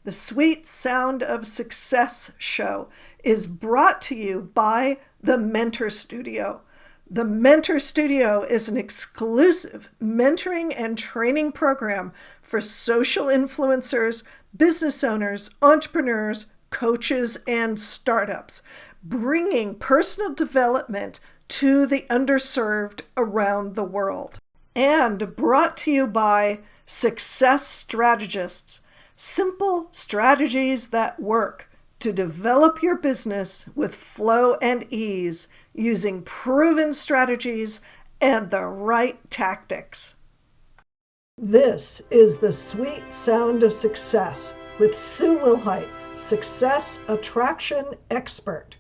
The Sweet Sound of Success show is brought to you by the Mentor Studio. The Mentor Studio is an exclusive mentoring and training program for social influencers, business owners, entrepreneurs, coaches, and startups, bringing personal development to the underserved around the world. And brought to you by Success Strategists, simple strategies that work to develop your business with flow and ease using proven strategies and the right tactics. This is the Sweet Sound of Success with Sue Wilhite, Success Attraction Expert.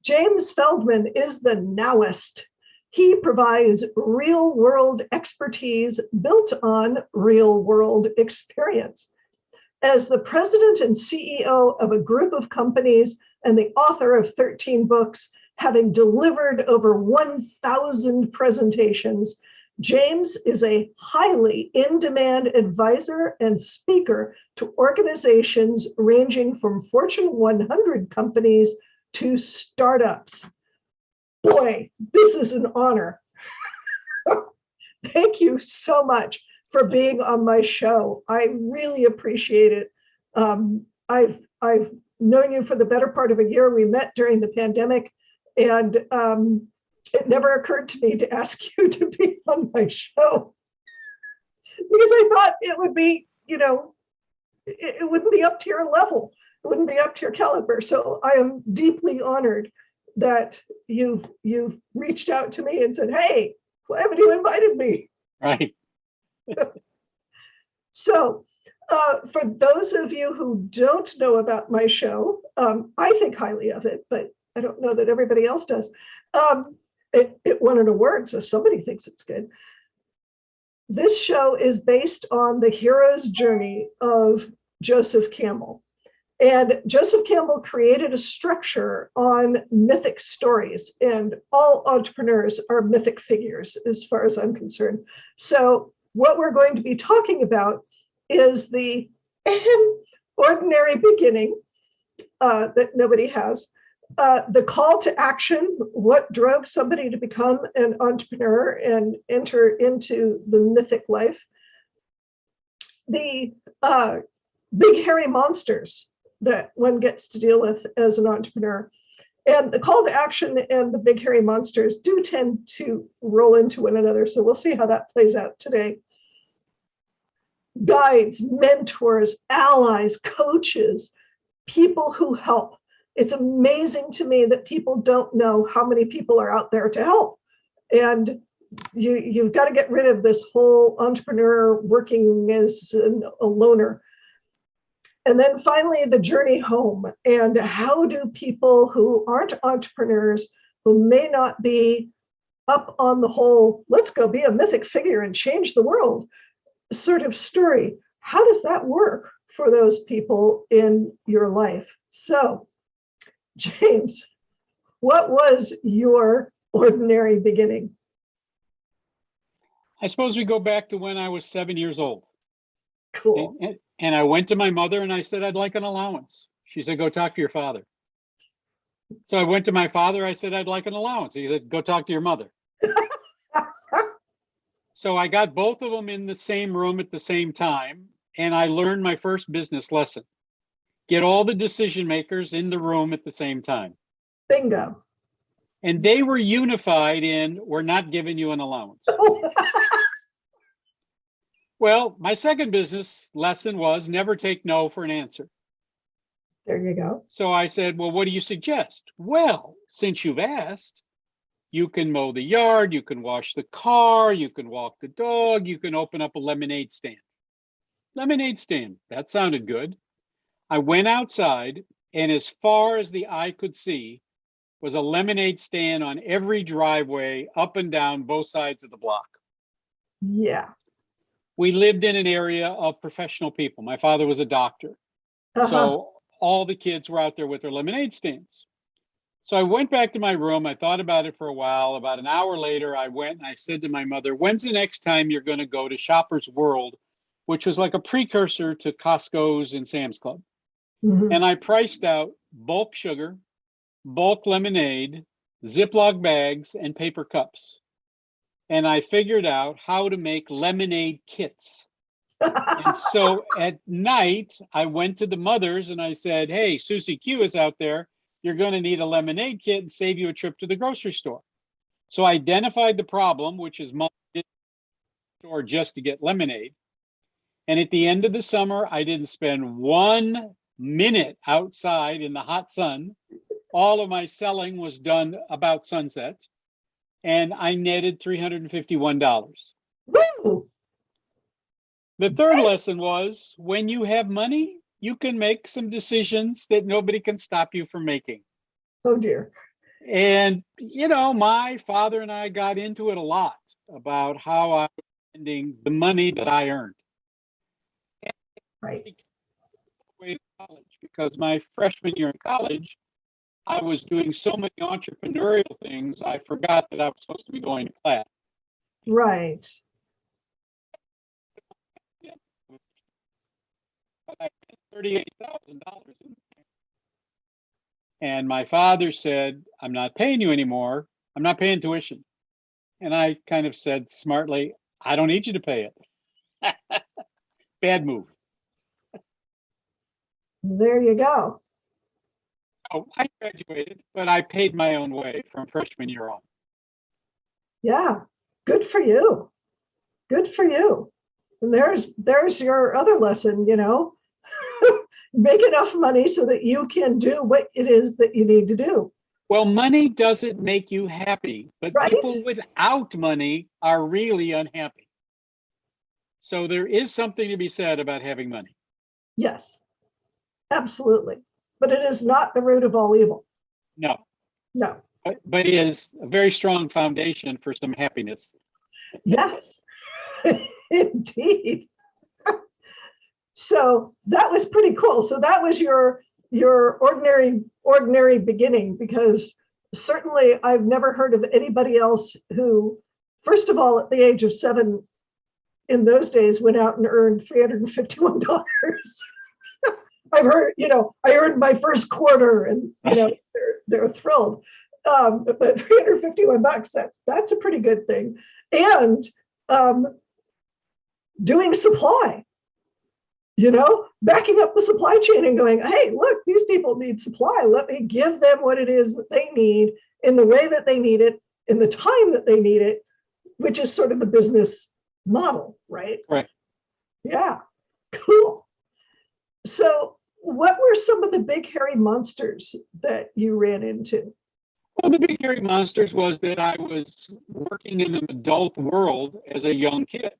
James Feldman is the Nowist. He provides real-world expertise built on real-world experience. As the president and CEO of a group of companies and the author of 13 books, having delivered over 1,000 presentations, James is a highly in-demand advisor and speaker to organizations ranging from Fortune 100 companies to startups. Boy, this is an honor. Thank you so much for being on my show. I really appreciate it. I've known you for the better part of a year. We met during the pandemic, and it never occurred to me to ask you to be on my show because I thought it would be, it wouldn't be up to your level. It wouldn't be up to your caliber. So I am deeply honored that you've reached out to me and said, "Hey, why haven't you invited me?" Right. So for those of you who don't know about my show, I think highly of it, but I don't know that everybody else does. It won an award, so somebody thinks it's good. This show is based on the hero's journey of Joseph Campbell. And Joseph Campbell created a structure on mythic stories, and all entrepreneurs are mythic figures as far as I'm concerned. So what we're going to be talking about is the ordinary beginning that nobody has, the call to action, what drove somebody to become an entrepreneur and enter into the mythic life, the big hairy monsters that one gets to deal with as an entrepreneur. And the call to action and the big hairy monsters do tend to roll into one another. So we'll see how that plays out today. Guides, mentors, allies, coaches, people who help. It's amazing to me that people don't know how many people are out there to help. And you've got to get rid of this whole entrepreneur working as a loner. And then finally, the journey home. And how do people who aren't entrepreneurs, who may not be up on the whole, let's go be a mythic figure and change the world sort of story, how does that work for those people in your life? So, James, what was your ordinary beginning? I suppose we go back to when I was 7 years old. Cool. And I went to my mother and I said, "I'd like an allowance." She said, "Go talk to your father." So I went to my father. I said, "I'd like an allowance." He said, "Go talk to your mother." So I got both of them in the same room at the same time. And I learned my first business lesson. Get all the decision makers in the room at the same time. Bingo. And they were unified in, "We're not giving you an allowance." Well, my second business lesson was never take no for an answer. There you go. So I said, "Well, what do you suggest?" "Well, since you've asked, you can mow the yard, you can wash the car, you can walk the dog, you can open up a lemonade stand." Lemonade stand, that sounded good. I went outside, and as far as the eye could see was a lemonade stand on every driveway up and down both sides of the block. Yeah. We lived in an area of professional people. My father was a doctor. So all the kids were out there with their lemonade stands. So I went back to my room. I thought about it for a while. About an hour later, I went and I said to my mother, "When's the next time you're going to go to Shoppers World which was like a precursor to Costco's and Sam's Club. Mhm. And I priced out bulk sugar, bulk lemonade, Ziploc bags, and paper cups. And I figured out how to make lemonade kits. And so at night, I went to the mothers and I said, hey, Susie Q is out there. You're going to need a lemonade kit and save you a trip to the grocery store. So I identified the problem, which is mom did the store just to get lemonade. And at the end of the summer, I didn't spend 1 minute outside in the hot sun. All of my selling was done about sunset. And I netted $351. Woo! The third lesson was when you have money, you can make some decisions that nobody can stop you from making. Oh dear. And, my father and I got into it a lot about how I was spending the money that I earned. Right. Way to college, because my freshman year in college, I was doing so many entrepreneurial things, I forgot that I was supposed to be going to class. Right. But I spent $38,000 in. And my father said, I'm not paying you anymore. I'm not paying tuition. And I kind of said smartly, I don't need you to pay it. Bad move. There you go. Oh, I graduated, but I paid my own way from freshman year on. Yeah. Good for you. Good for you. And there's your other lesson, make enough money so that you can do what it is that you need to do. Well, money doesn't make you happy, but Right? people without money are really unhappy. So there is something to be said about having money. Yes, absolutely. But it is not the root of all evil. No, No. but it is a very strong foundation for some happiness. Yes, indeed. So that was pretty cool. So that was your ordinary beginning, because certainly I've never heard of anybody else who, first of all, at the age of 7 in those days, went out and earned $351. I've heard, I earned my first quarter, and they're thrilled. But $351, that's a pretty good thing. And doing supply, backing up the supply chain and going, hey, look, these people need supply. Let me give them what it is that they need in the way that they need it, in the time that they need it, which is sort of the business model, right? Right. Yeah, cool. So what were some of the big hairy monsters that you ran into? Well, the big hairy monsters was that I was working in an adult world as a young kid.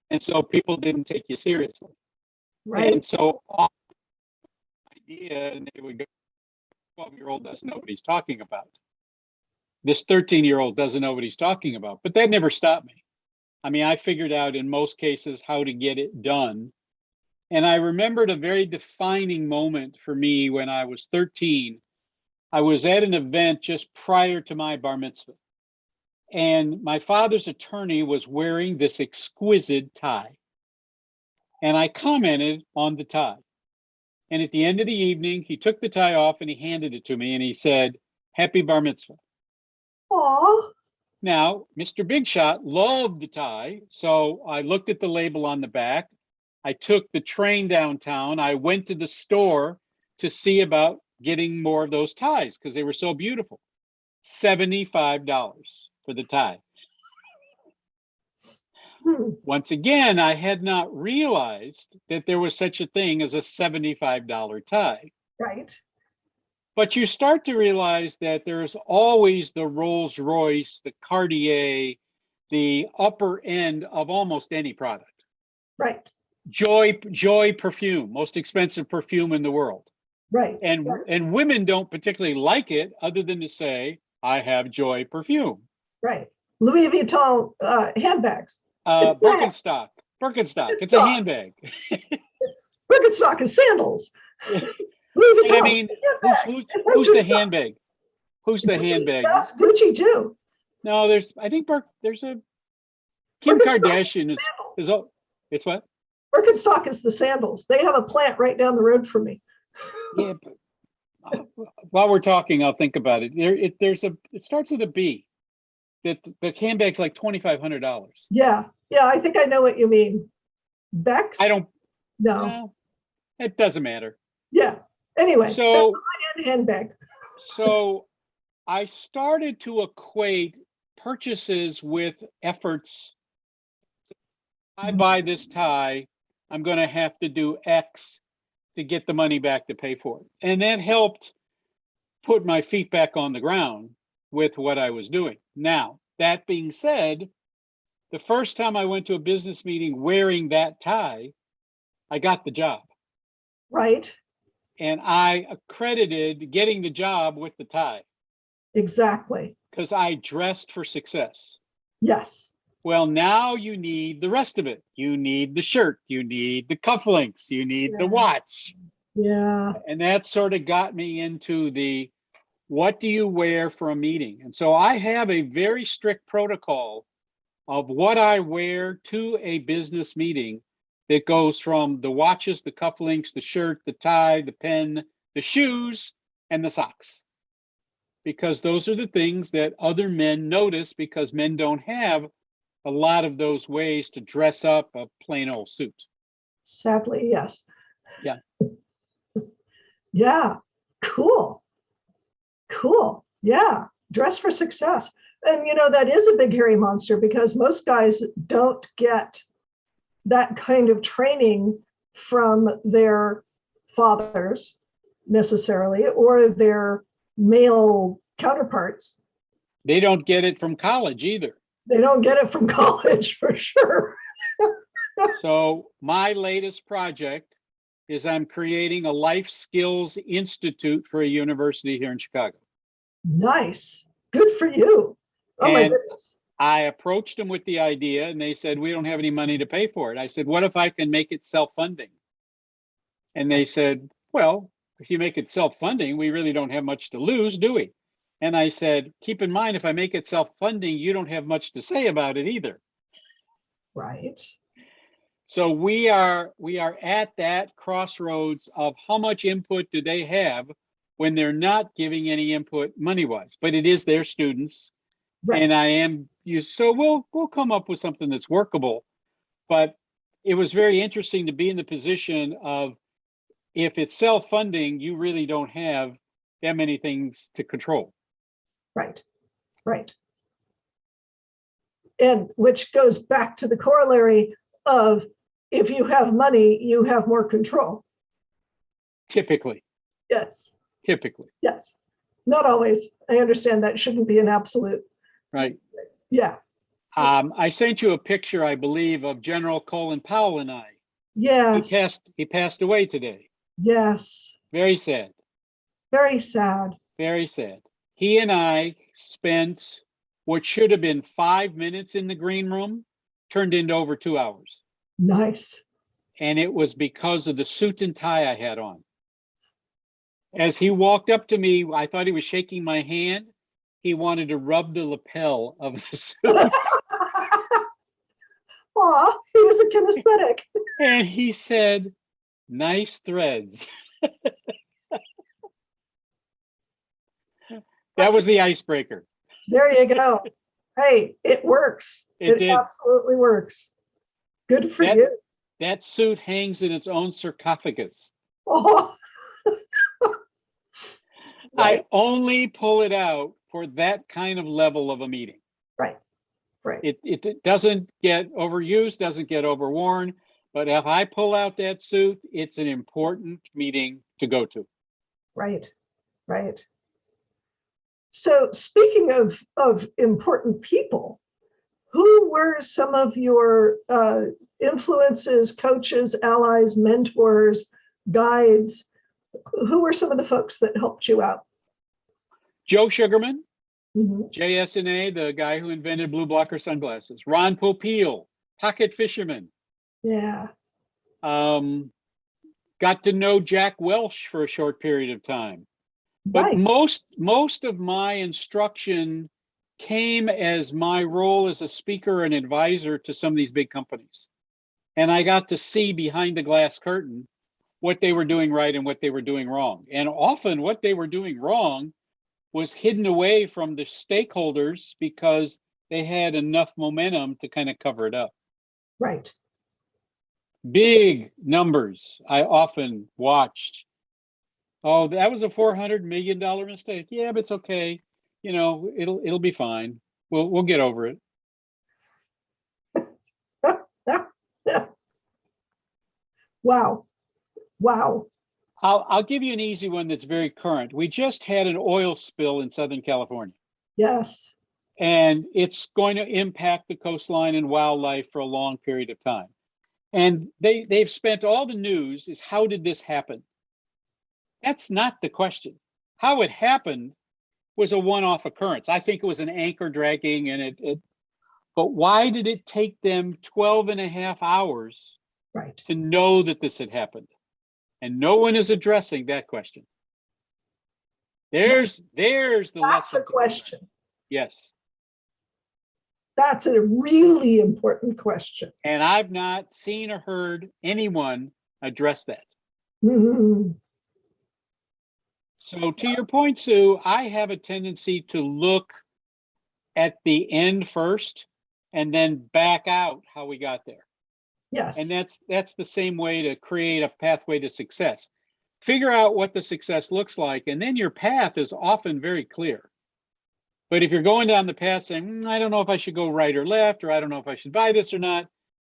And so people didn't take you seriously. Right. And so all idea, and they would go, 12-year-old doesn't know what he's talking about. This 13-year-old doesn't know what he's talking about. But that never stopped me. I mean, I figured out in most cases how to get it done. And I remembered a very defining moment for me when I was 13. I was at an event just prior to my bar mitzvah. And my father's attorney was wearing this exquisite tie. And I commented on the tie. And at the end of the evening, he took the tie off and he handed it to me and he said, Happy bar mitzvah. Aw. Now, Mr. Big Shot loved the tie. So I looked at the label on the back. I took the train downtown. I went to the store to see about getting more of those ties because they were so beautiful. $75 for the tie. Once again, I had not realized that there was such a thing as a $75 tie. Right. But you start to realize that there's always the Rolls Royce, the Cartier, the upper end of almost any product. Right. Joy perfume, most expensive perfume in the world. Right. And women don't particularly like it other than to say, I have Joy perfume. Right. Louis Vuitton handbags. Birkenstock. It's a handbag. Birkenstock is sandals. Louis Vuitton. I mean, who's the handbag? Who's the handbag? That's Gucci too. No, there's a Kim Kardashian is it's what? Birkenstock is the sandals. They have a plant right down the road from me. Yeah, but while we're talking, I'll think about it. It starts with a B. That the handbag's like $2,500. Yeah. Yeah. I think I know what you mean. I Bex? don't. No. No, it doesn't matter. Yeah. Anyway, that's So, a high-end handbag. so I started to equate purchases with efforts. I buy this tie, I'm going to have to do X to get the money back to pay for it. And that helped put my feet back on the ground with what I was doing. Now, that being said, the first time I went to a business meeting wearing that tie, I got the job. Right. And I accredited getting the job with the tie Exactly. because I dressed for success. Yes. Well, now you need the rest of it. You need the shirt, you need the cufflinks, you need the Yeah. watch. Yeah. And that sort of got me into the what do you wear for a meeting? And so I have a very strict protocol of what I wear to a business meeting that goes from the watches, the cufflinks, the shirt, the tie, the pen, the shoes, and the socks. Because those are the things that other men notice because men don't have a lot of those ways to dress up a plain old suit. Sadly, yes. Yeah. Yeah. Cool. Cool. Yeah. Dress for success. And, that is a big, hairy monster because most guys don't get that kind of training from their fathers necessarily or their male counterparts. They don't get it from college either. They don't get it from college for sure. So my latest project is I'm creating a life skills institute for a university here in Chicago. Nice. Good for you. Oh my goodness. I approached them with the idea and they said, we don't have any money to pay for it. I said, what if I can make it self-funding? And they said, well, if you make it self-funding, we really don't have much to lose, do we? And I said, keep in mind, if I make it self-funding, you don't have much to say about it either. Right. So we are at that crossroads of how much input do they have when they're not giving any input money-wise, but it is their students. Right. And I am used, so we'll come up with something that's workable. But it was very interesting to be in the position of if it's self-funding, you really don't have that many things to control. Right. Right. And which goes back to the corollary of if you have money, you have more control. Typically. Yes. Typically. Yes. Not always. I understand that shouldn't be an absolute. Right. Yeah. I sent you a picture, I believe, of General Colin Powell and I. Yes. He passed away today. Yes. Very sad. Very sad. Very sad. He and I spent what should have been 5 minutes in the green room, turned into over 2 hours. Nice. And it was because of the suit and tie I had on. As he walked up to me, I thought he was shaking my hand. He wanted to rub the lapel of the suit. Aw, he was a kinesthetic. And he said, nice threads. That was the icebreaker. There you go. Hey, it works. It absolutely works. Good for you. That suit hangs in its own sarcophagus. Oh. Right. I only pull it out for that kind of level of a meeting. Right. Right. It doesn't get overused, doesn't get overworn. But if I pull out that suit, it's an important meeting to go to. Right. Right. So speaking of important people, who were some of your influences, coaches, allies, mentors, guides? Who were some of the folks that helped you out? Joe Sugarman, JSNA, the guy who invented blue blocker sunglasses. Ron Popeil, pocket fisherman. Yeah. Got to know Jack Welch for a short period of time. But right. most of my instruction came as my role as a speaker and advisor to some of these big companies. And I got to see behind the glass curtain what they were doing right and what they were doing wrong. And often what they were doing wrong was hidden away from the stakeholders because they had enough momentum to kind of cover it up. Right. Big numbers. I often watched. Oh, that was a $400 million mistake. Yeah, but it's okay. You know, it'll be fine. We'll get over it. Wow. Wow. I'll give you an easy one that's very current. We just had an oil spill in Southern California, Yes. and it's going to impact the coastline and wildlife for a long period of time. And they've spent all the news is how did this happen? That's not the question. How it happened was a one-off occurrence. I think it was an anchor dragging and but why did it take them 12 and a half hours Right. to know that this had happened? And no one is addressing that question. There's the That's lesson. a question. Yes. That's a really important question. And I've not seen or heard anyone address that. Mm-hmm. So to your point, Sue, I have a tendency to look at the end first and then back out how we got there. Yes. And that's the same way to create a pathway to success. Figure out what the success looks like, and then your path is often very clear. But if you're going down the path saying, I don't know if I should go right or left, or I don't know if I should buy this or not,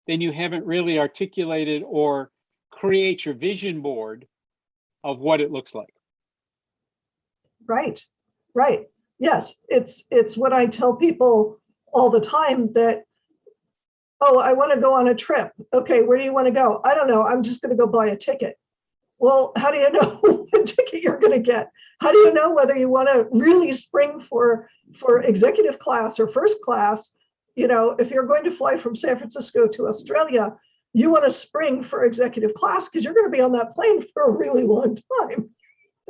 then you haven't really articulated or create your vision board of what it looks like. Right. Right. Yes. It's what I tell people all the time that, oh, I want to go on a trip. Okay, where do you want to go? I don't know. I'm just going to go buy a ticket. Well, how do you know what ticket you're going to get? How do you know whether you want to really spring for executive class or first class? You know, if you're going to fly from San Francisco to Australia, you want to spring for executive class because you're going to be on that plane for a really long time.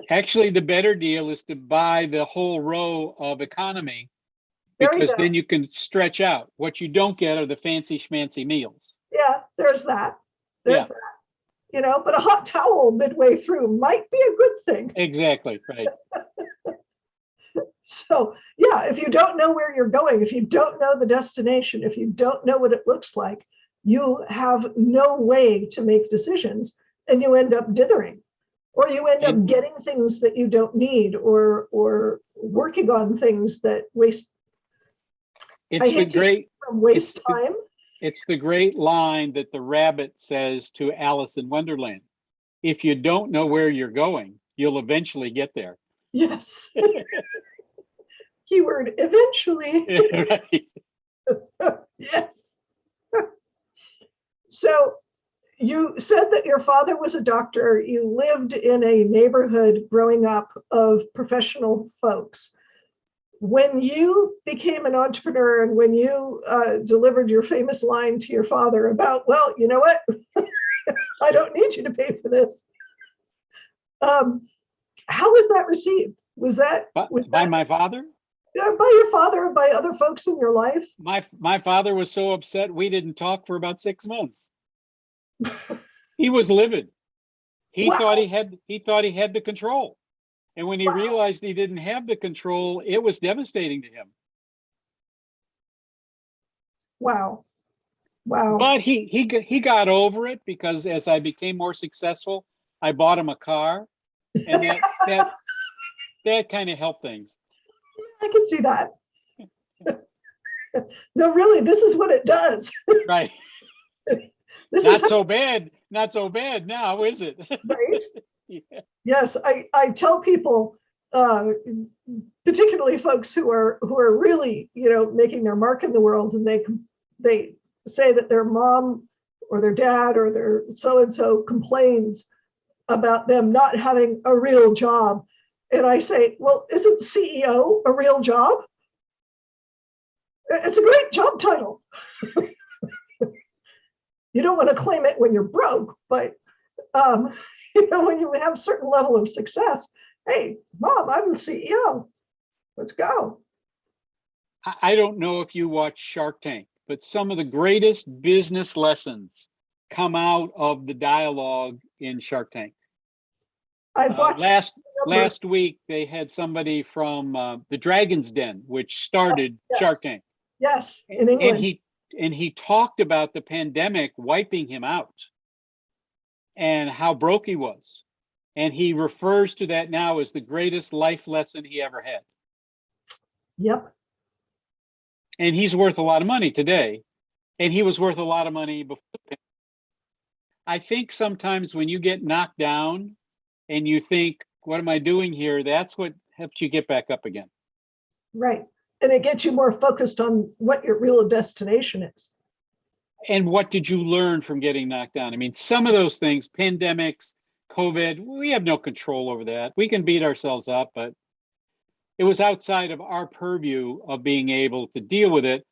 Actually, the better deal is to buy the whole row of economy, because then you can stretch out. What you don't get are the fancy schmancy meals. Yeah, there's that. There's that. You know, but a hot towel midway through might be a good thing. Exactly, right. So, yeah, if you don't know where you're going, if you don't know the destination, if you don't know what it looks like, you have no way to make decisions, and you end up dithering, or you end up getting things that you don't need, or working on things that waste. It's the great time. It's the great line that the rabbit says to Alice in Wonderland. If you don't know where you're going, you'll eventually get there. Yes. Keyword eventually. Right. Yes. So you said that your father was a doctor. You lived in a neighborhood growing up of professional folks. When you became an entrepreneur and when you delivered your famous line to your father about, well, you know what? I don't need you to pay for this. How was that received? Was that by my father? Yeah, by your father, by other folks in your life? My father was so upset we didn't talk for about 6 months. He was livid. He thought he had the control. And when he realized he didn't have the control, it was devastating to him. Wow. But he got over it, because as I became more successful, I bought him a car, and that kind of helped things. I can see that. No, really, this is what it does. Right. Not so bad now, is it? Right. Yeah. Yes, I tell people, particularly folks who are really, making their mark in the world, and they say that their mom or their dad or their so-and-so complains about them not having a real job. And I say, well, isn't CEO a real job? It's a great job title. You don't want to claim it when you're broke, but when you have a certain level of success, hey, Mom, I'm the CEO. Let's go. I don't know if you watch Shark Tank, but some of the greatest business lessons come out of the dialogue in Shark Tank. I've watched Last week, they had somebody from the Dragon's Den, which started Shark Tank. Yes, in England. And he talked about the pandemic wiping him out and how broke he was. And he refers to that now as the greatest life lesson he ever had. Yep. And he's worth a lot of money today. And he was worth a lot of money before. I think sometimes when you get knocked down and you think, what am I doing here? That's what helps you get back up again. Right. And it gets you more focused on what your real destination is. And what did you learn from getting knocked down? I mean, some of those things, pandemics, COVID, we have no control over that. We can beat ourselves up, but it was outside of our purview of being able to deal with it.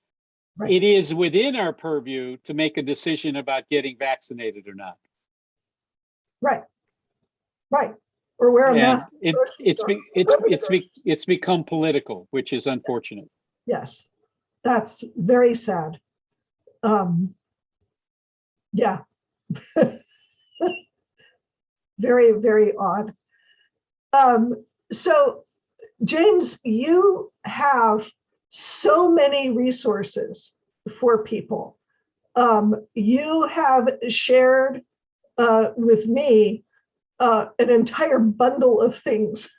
Right. It is within our purview to make a decision about getting vaccinated or not. Right. Right. Or wear a mask. It's become political, which is unfortunate. Yes, that's very sad. Yeah. Very, very odd. So, James, you have so many resources for people. You have shared with me an entire bundle of things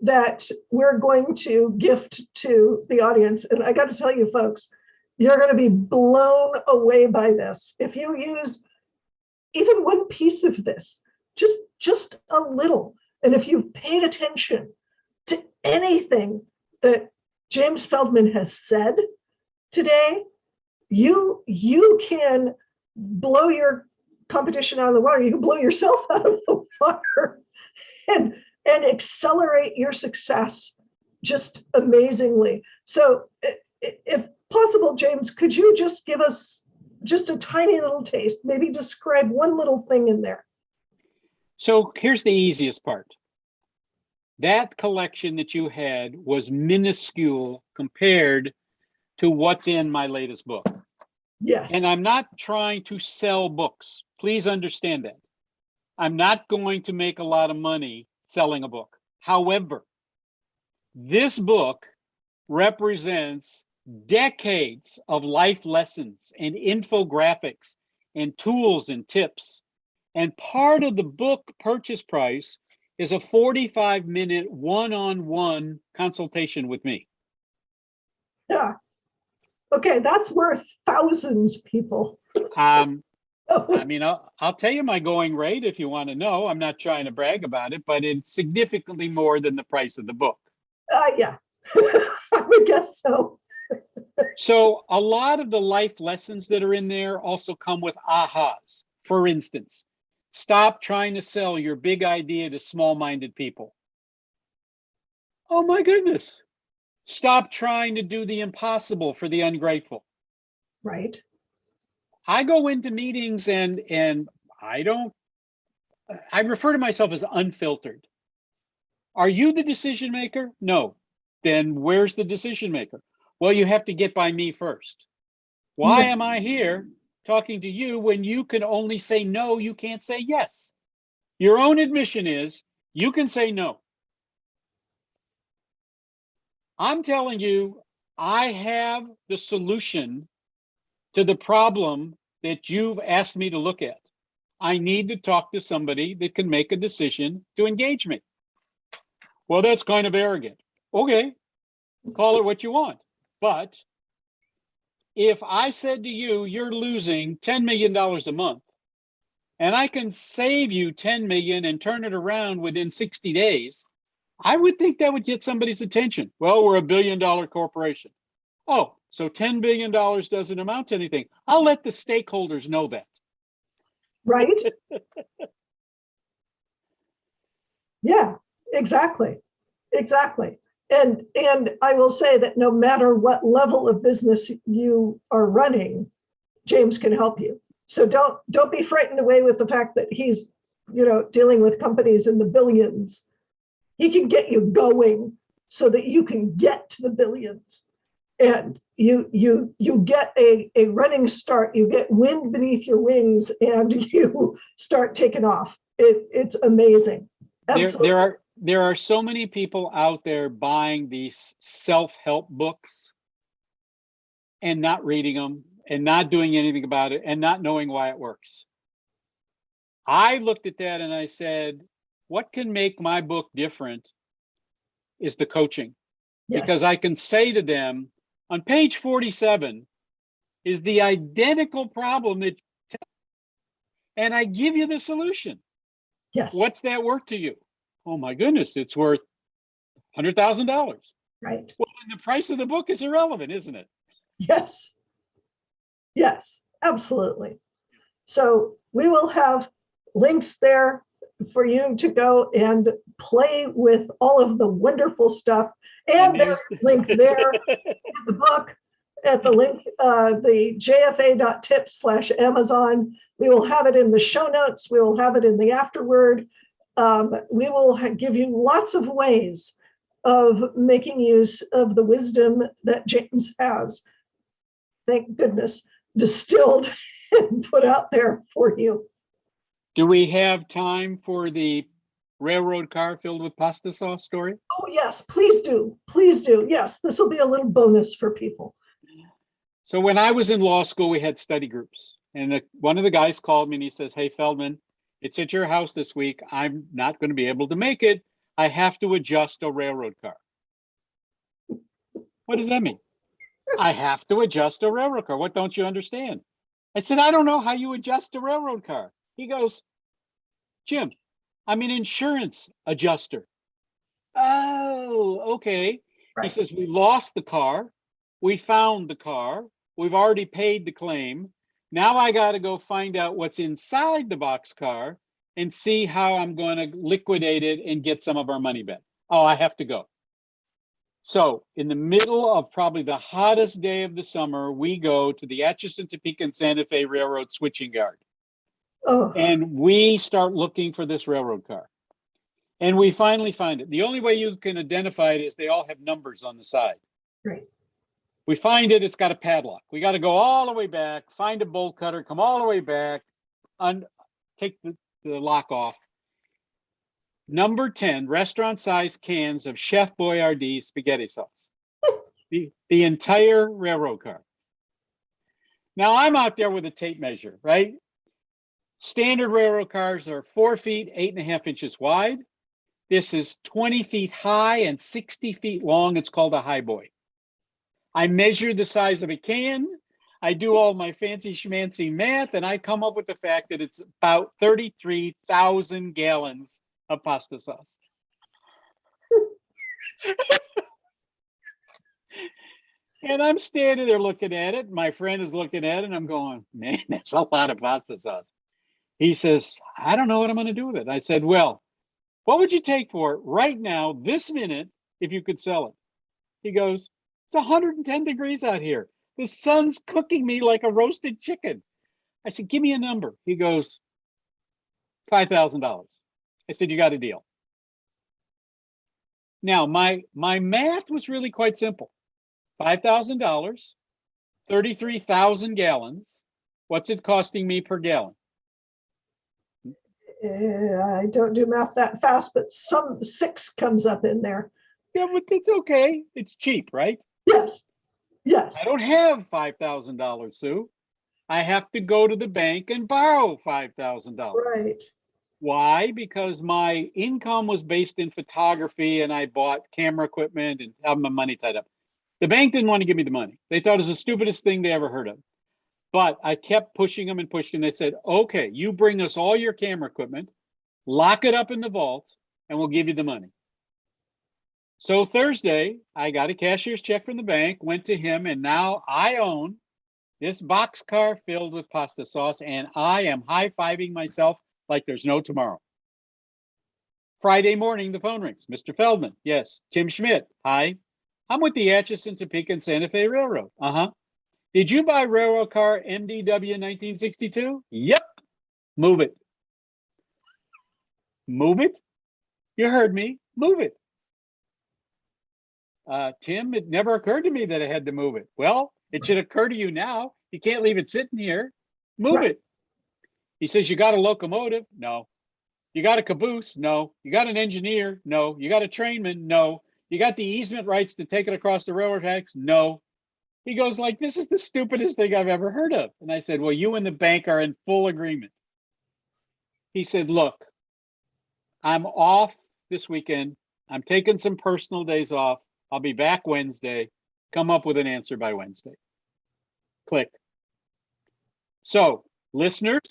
that we're going to gift to the audience. And I got to tell you, folks, you're going to be blown away by this. If you use even one piece of this, just a little, and if you've paid attention to anything that James Feldman has said today, you can blow your competition out of the water. You can blow yourself out of the water and accelerate your success just amazingly. So if possible, James, could you just give us just a tiny little taste, maybe describe one little thing in there? So here's the easiest part. That collection that you had was minuscule compared to what's in my latest book. Yes. And I'm not trying to sell books. Please understand that. I'm not going to make a lot of money selling a book. However, this book represents decades of life lessons and infographics and tools and tips. And part of the book purchase price is a 45-minute one-on-one consultation with me. Yeah. Okay, that's worth thousands, people. I mean, I'll tell you my going rate if you want to know. I'm not trying to brag about it, but it's significantly more than the price of the book. Yeah, I would guess so. So a lot of the life lessons that are in there also come with ahas. For instance, stop trying to sell your big idea to small-minded people. Oh my goodness. Stop trying to do the impossible for the ungrateful. Right. I go into meetings and I refer to myself as unfiltered. Are you the decision maker? No. Then where's the decision maker? Well, you have to get by me first. Why am I here talking to you when you can only say no, you can't say yes? Your own admission is you can say no. I'm telling you, I have the solution to the problem that you've asked me to look at. I need to talk to somebody that can make a decision to engage me. Well, that's kind of arrogant. Okay, call it what you want. But if I said to you, you're losing $10 million a month, and I can save you 10 million and turn it around within 60 days, I would think that would get somebody's attention. Well, we're $1 billion corporation. Oh, so $10 billion doesn't amount to anything. I'll let the stakeholders know that. Right? Yeah, exactly. Exactly. And I will say that no matter what level of business you are running, James can help you. So don't be frightened away with the fact that he's, dealing with companies in the billions. He can get you going so that you can get to the billions. and you get a running start. You get wind beneath your wings, and you start taking off. It's amazing. Absolutely. There are so many people out there buying these self-help books and not reading them and not doing anything about it and not knowing why it works. I looked at that and I said, what can make my book different is the coaching. Yes. Because I can say to them, on page 47 is the identical problem that, and I give you the solution. Yes. What's that worth to you? Oh my goodness, it's worth $100,000. Right. Well, then the price of the book is irrelevant, isn't it? Yes. Yes, absolutely. So we will have links there for you to go and play with all of the wonderful stuff. And there's a link there in the book at the link, the jfa.tips/Amazon. We will have it in the show notes. We will have it in the afterword. We will give you lots of ways of making use of the wisdom that James has, thank goodness, distilled and put out there for you. Do we have time for the railroad car filled with pasta sauce story? Oh, yes, please do. Please do. Yes, this will be a little bonus for people. So when I was in law school, we had study groups. And one of the guys called me and he says, hey, Feldman, it's at your house this week. I'm not going to be able to make it. I have to adjust a railroad car. What does that mean? I have to adjust a railroad car. What don't you understand? I said, I don't know how you adjust a railroad car. He goes, Jim, I'm an insurance adjuster. Oh, okay. Right. He says, we lost the car. We found the car. We've already paid the claim. Now I got to go find out what's inside the boxcar and see how I'm going to liquidate it and get some of our money back. Oh, I have to go. So in the middle of probably the hottest day of the summer, we go to the Atchison, Topeka, and Santa Fe Railroad switching yard. Oh. And we start looking for this railroad car. And we finally find it. The only way you can identify it is they all have numbers on the side. Right. We find it, it's got a padlock. We got to go all the way back, find a bolt cutter, come all the way back, take the lock off. Number 10, restaurant-sized cans of Chef Boyardee spaghetti sauce. The entire railroad car. Now I'm out there with a tape measure, right? Standard railroad cars are 4 feet, 8.5 inches wide. This is 20 feet high and 60 feet long. It's called a high boy. I measure the size of a can. I do all my fancy schmancy math, and I come up with the fact that it's about 33,000 gallons of pasta sauce. And I'm standing there looking at it. My friend is looking at it, and I'm going, man, that's a lot of pasta sauce. He says, I don't know what I'm going to do with it. I said, well, what would you take for it right now, this minute, if you could sell it? He goes, it's 110 degrees out here. The sun's cooking me like a roasted chicken. I said, give me a number. He goes, $5,000. I said, you got a deal. Now, my math was really quite simple. $5,000, 33,000 gallons. What's it costing me per gallon? I don't do math that fast, but some 6 comes up in there. Yeah, but it's okay. It's cheap, right? Yes. Yes. I don't have $5,000, Sue. I have to go to the bank and borrow $5,000. Right. Why? Because my income was based in photography and I bought camera equipment and have my money tied up. The bank didn't want to give me the money. They thought it was the stupidest thing they ever heard of. But I kept pushing them and pushing. They said, okay, you bring us all your camera equipment, lock it up in the vault, and we'll give you the money. So Thursday, I got a cashier's check from the bank, went to him, and now I own this boxcar filled with pasta sauce, and I am high-fiving myself like there's no tomorrow. Friday morning, the phone rings. Mr. Feldman, yes. Tim Schmidt, hi. I'm with the Atchison, Topeka, and Santa Fe Railroad. Uh-huh. Did you buy railroad car MDW 1962? Yep. Move it. Move it? You heard me. Move it. Tim, it never occurred to me that I had to move it. Well, it should occur to you now. You can't leave it sitting here. Move it. He says, you got a locomotive? No. You got a caboose? No. You got an engineer? No. You got a trainman? No. You got the easement rights to take it across the railroad tracks? No. He goes like, this is the stupidest thing I've ever heard of. And I said, well, you and the bank are in full agreement. He said, look, I'm off this weekend. I'm taking some personal days off. I'll be back Wednesday. Come up with an answer by Wednesday. Click. So, listeners,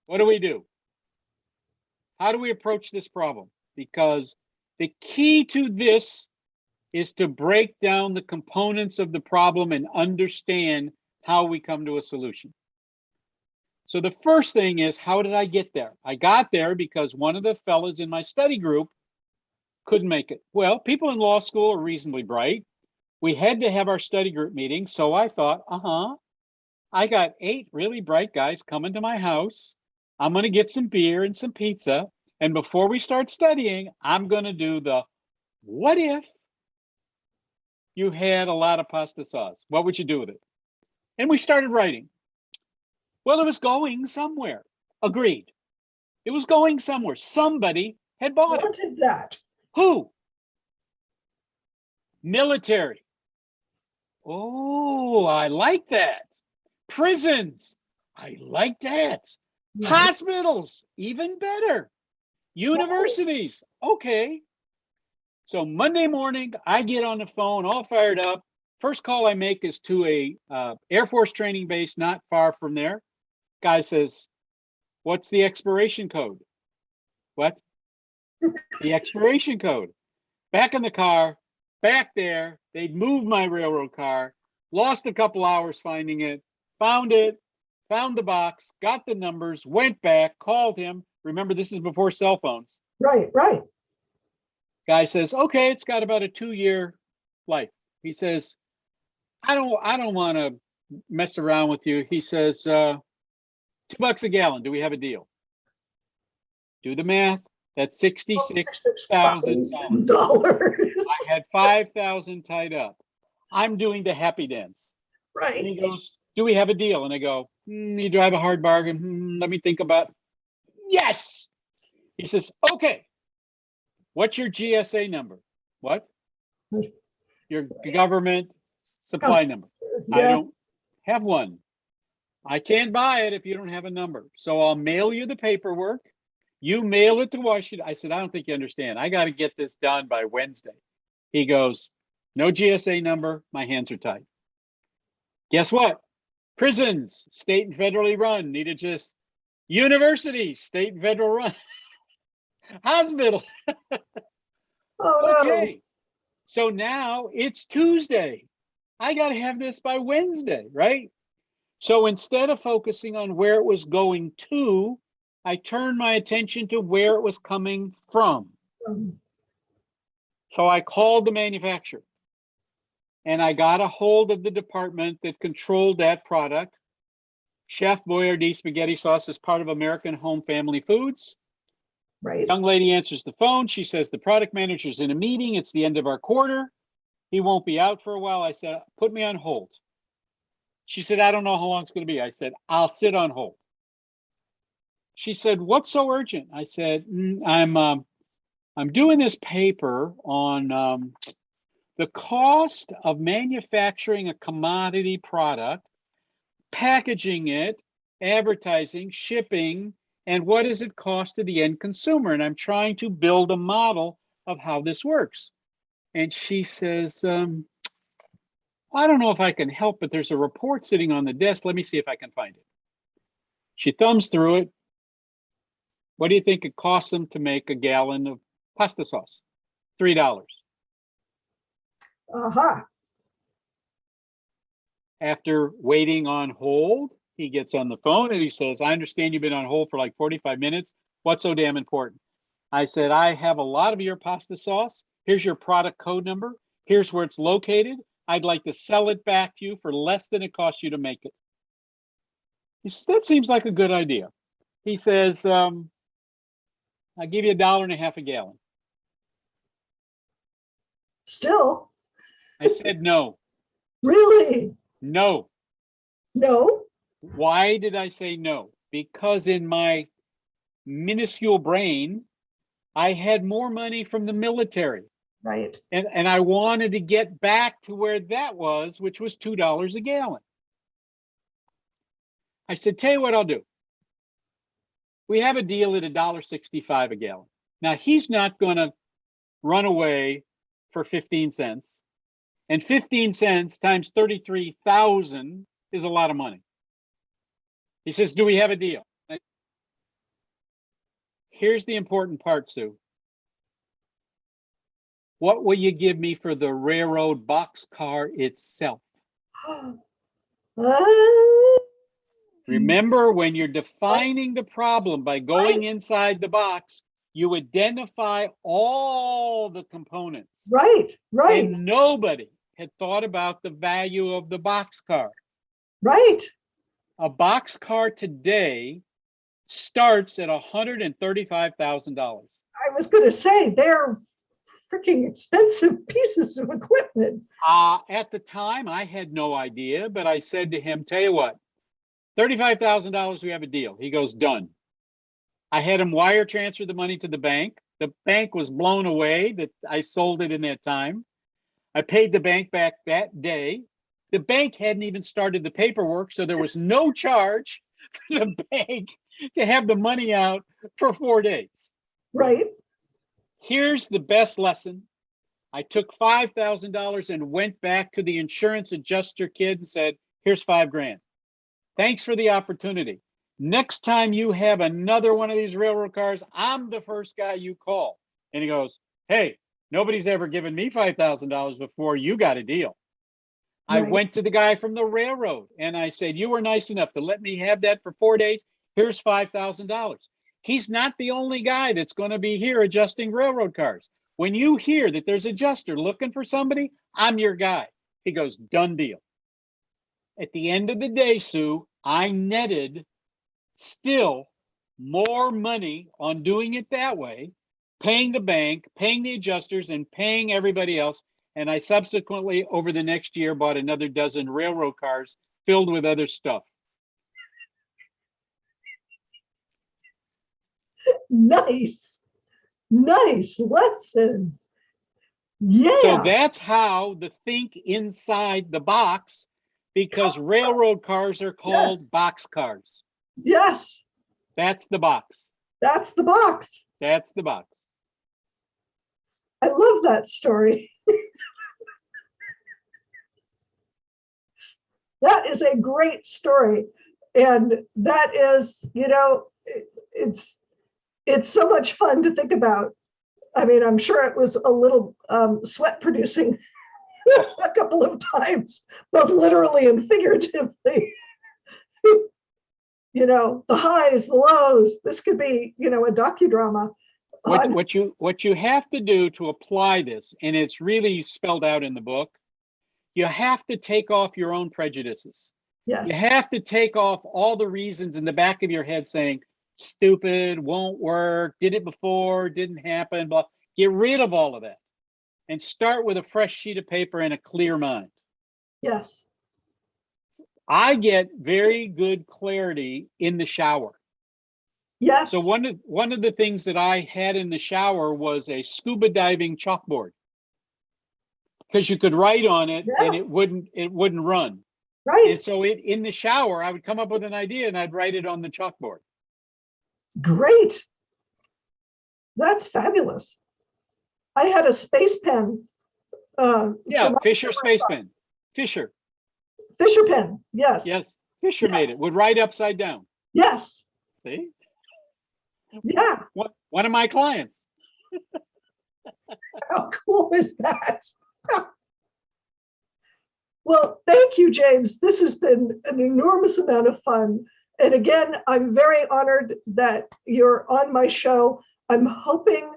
what do? How do we approach this problem? Because the key to this is to break down the components of the problem and understand how we come to a solution. So the first thing is, how did I get there? I got there because one of the fellas in my study group couldn't make it. Well, people in law school are reasonably bright. We had to have our study group meeting. So I thought, I got 8 really bright guys coming to my house. I'm going to get some beer and some pizza. And before we start studying, I'm going to do the, what if you had a lot of pasta sauce? What would you do with it? And we started writing. Well, it was going somewhere. Agreed. It was going somewhere. Somebody had bought it. What did that? Who? Military. Oh, I like that. Prisons. I like that. Right. Hospitals. Even better. Universities. Okay. So Monday morning, I get on the phone all fired up. First call I make is to a Air Force training base not far from there. Guy says, what's the expiration code? What? The expiration code. Back in the car, back there, they'd moved my railroad car, lost a couple hours finding it, found the box, got the numbers, went back, called him. Remember, this is before cell phones. Right. Guy says, okay, it's got about a 2-year life. He says, I don't want to mess around with you. He says, $2 a gallon. Do we have a deal? Do the math. That's $66,000. I had 5,000 tied up. I'm doing the happy dance. Right. And he goes, do we have a deal? And I go, you drive a hard bargain. Let me think about it. Yes. He says, okay. What's your GSA number? What? Your government supply number. Yeah. I don't have one. I can't buy it if you don't have a number. So I'll mail you the paperwork. You mail it to Washington. I said, I don't think you understand. I got to get this done by Wednesday. He goes, no GSA number. My hands are tied. Guess what? Prisons, state and federally run, needed just universities, state and federal run. Hospital. Oh, Okay. no. So now it's Tuesday. I got to have this by Wednesday, right? So instead of focusing on where it was going to, I turned my attention to where it was coming from. So I called the manufacturer and I got a hold of the department that controlled that product. Chef Boyardee spaghetti sauce is part of American Home Family Foods. Right. Young lady answers the phone. She says, the product manager's in a meeting. It's the end of our quarter. He won't be out for a while. I said, put me on hold. She said, I don't know how long it's going to be. I said, I'll sit on hold. She said, what's so urgent? I said, I'm doing this paper on the cost of manufacturing a commodity product, packaging it, advertising, shipping, and what does it cost to the end consumer? And I'm trying to build a model of how this works. And she says, I don't know if I can help, but there's a report sitting on the desk. Let me see if I can find it. She thumbs through it. What do you think it costs them to make a gallon of pasta sauce? $3. After waiting on hold, he gets on the phone and he says, I understand you've been on hold for like 45 minutes. What's so damn important? I said, I have a lot of your pasta sauce. Here's your product code number. Here's where it's located. I'd like to sell it back to you for less than it costs you to make it. He says, that seems like a good idea. He says, I'll give you $1.50 a gallon. Still. I said no. Really? No. No? Why did I say no? Because in my minuscule brain, I had more money from the military. Right. And I wanted to get back to where that was, which was $2 a gallon. I said, tell you what I'll do. We have a deal at $1.65 a gallon. Now, he's not going to run away for 15 cents. And 15 cents times 33,000 is a lot of money. He says, do we have a deal? Here's the important part, Sue. What will you give me for the railroad boxcar itself? Remember, when you're defining the problem by going inside the box, you identify all the components. Right. And nobody had thought about the value of the boxcar. Right. A boxcar today starts at $135,000. I was going to say, they're freaking expensive pieces of equipment. At the time, I had no idea, but I said to him, tell you what, $35,000, we have a deal. He goes, done. I had him wire transfer the money to the bank. The bank was blown away that I sold it in that time. I paid the bank back that day. The bank hadn't even started the paperwork, so there was no charge for the bank to have the money out for 4 days. Right. Here's the best lesson. I took $5,000 and went back to the insurance adjuster kid and said, here's $5,000. Thanks for the opportunity. Next time you have another one of these railroad cars, I'm the first guy you call. And he goes, hey, nobody's ever given me $5,000 before. You got a deal. Right. I went to the guy from the railroad and I said, you were nice enough to let me have that for 4 days. Here's $5,000. He's not the only guy that's going to be here adjusting railroad cars. When you hear that there's an adjuster looking for somebody, I'm your guy. He goes, done deal. At the end of the day, Sue, I netted still more money on doing it that way, paying the bank, paying the adjusters, and paying everybody else. And I subsequently, over the next year, bought another dozen railroad cars filled with other stuff. Nice lesson. Yeah. So that's how the think inside the box, because railroad cars are called box cars. Yes. That's the box. That's the box. That's the box. I love that story. That is a great story. And that is, it's so much fun to think about. I mean, I'm sure it was a little sweat producing a couple of times, both literally and figuratively. The highs, the lows. This could be, a docudrama. What you have to do to apply this, and it's really spelled out in the book, you have to take off your own prejudices. Yes. You have to take off all the reasons in the back of your head saying, stupid, won't work, did it before, didn't happen, blah. Get rid of all of that and start with a fresh sheet of paper and a clear mind. Yes. I get very good clarity in the shower. Yes. So one of the things that I had in the shower was a scuba diving chalkboard, because you could write on it and it wouldn't run. Right. And so in the shower, I would come up with an idea and I'd write it on the chalkboard. Great. That's fabulous. I had a space pen. Fisher space pen. Fisher pen. Yes. Yes. Fisher made it. Would write upside down. Yes. See? Yeah. One of my clients. How cool is that? Well, thank you, James. This has been an enormous amount of fun. And again, I'm very honored that you're on my show. I'm hoping,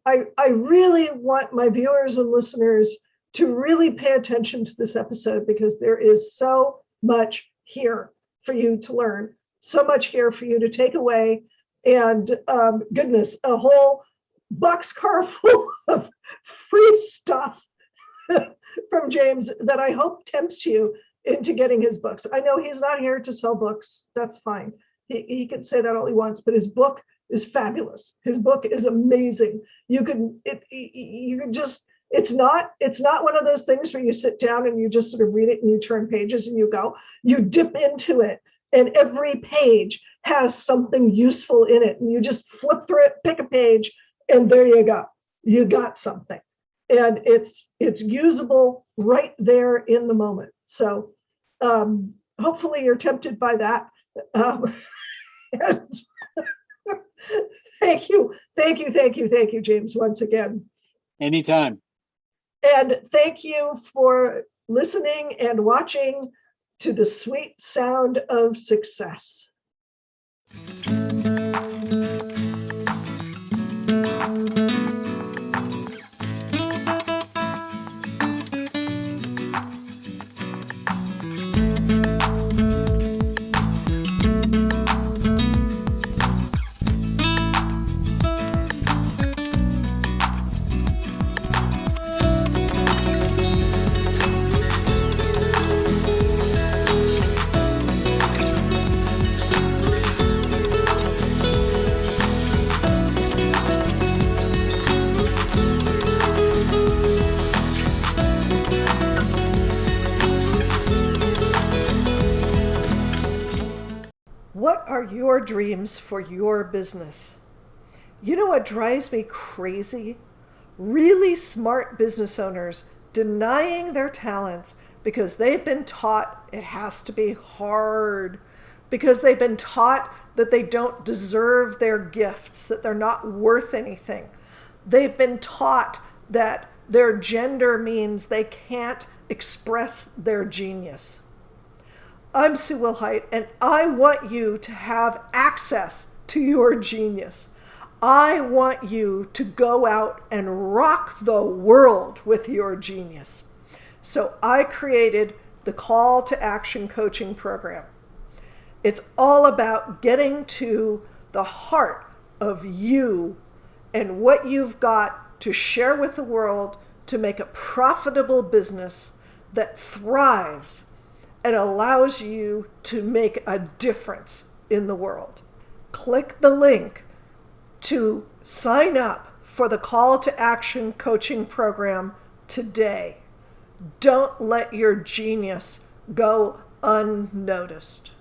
I really want my viewers and listeners to really pay attention to this episode, because there is so much here for you to learn, so much here for you to take away. And goodness, a whole boxcar full of free stuff from James that I hope tempts you into getting his books. I know he's not here to sell books. That's fine. He can say that all he wants, but his book is fabulous. His book is amazing. You can just, it's not one of those things where you sit down and you just sort of read it and you turn pages and you go. You dip into it, and every page has something useful in it, and you just flip through it, pick a page, and there you go. You got something. And it's usable right there in the moment. So hopefully you're tempted by that. And thank you, James, once again. Anytime. And thank you for listening and watching to the sweet sound of success. What are your dreams for your business? You know what drives me crazy? Really smart business owners denying their talents because they've been taught it has to be hard, because they've been taught that they don't deserve their gifts, that they're not worth anything. They've been taught that their gender means they can't express their genius. I'm Sue Wilhite, and I want you to have access to your genius. I want you to go out and rock the world with your genius. So I created the Call to Action Coaching Program. It's all about getting to the heart of you and what you've got to share with the world to make a profitable business that thrives and allows you to make a difference in the world. Click the link to sign up for the Call to Action Coaching Program today. Don't let your genius go unnoticed.